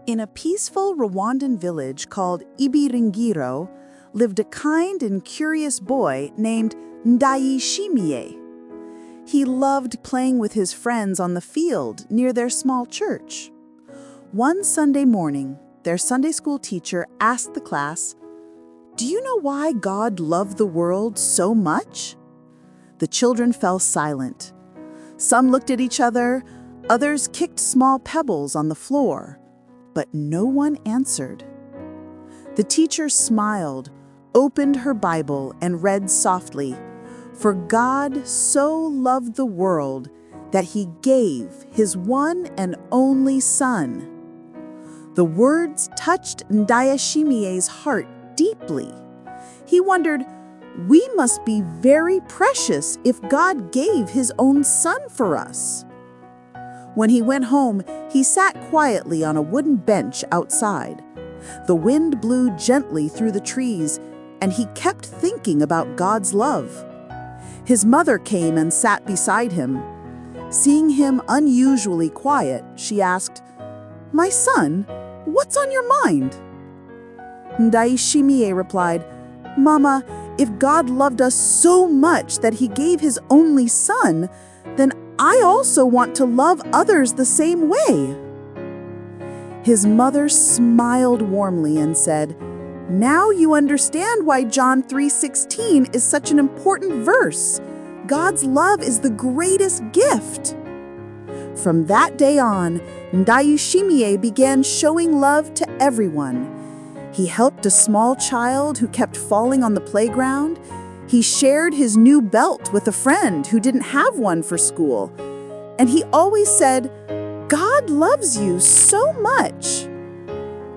In a peaceful Rwandan village called Ibiringiro lived a kind and curious boy named Ndayishimiye. He loved playing with his friends on the field near their small church. One Sunday morning, their Sunday school teacher asked the class, "Do you know why God loved the world so much?" The children fell silent. Some looked at each other, others kicked small pebbles on the floor, but no one answered. The teacher smiled, opened her Bible, and read softly, "For God so loved the world that he gave his one and only Son." The words touched Ndayishimiye's heart deeply. He wondered, we must be very precious if God gave his own Son for us. When he went home, he sat quietly on a wooden bench outside. The wind blew gently through the trees, and he kept thinking about God's love. His mother came and sat beside him. Seeing him unusually quiet, she asked, "My son, what's on your mind?" Ndayishimiye replied, "Mama, if God loved us so much that he gave his only Son, then I also want to love others the same way." His mother smiled warmly and said, "Now you understand why John 3:16 is such an important verse. God's love is the greatest gift." From that day on, Ndayishimiye began showing love to everyone. He helped a small child who kept falling on the playground. He shared his new belt with a friend who didn't have one for school. And he always said, "God loves you so much."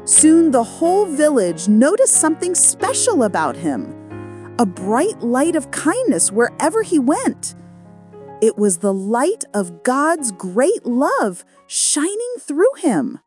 Soon the whole village noticed something special about him, a bright light of kindness wherever he went. It was the light of God's great love shining through him.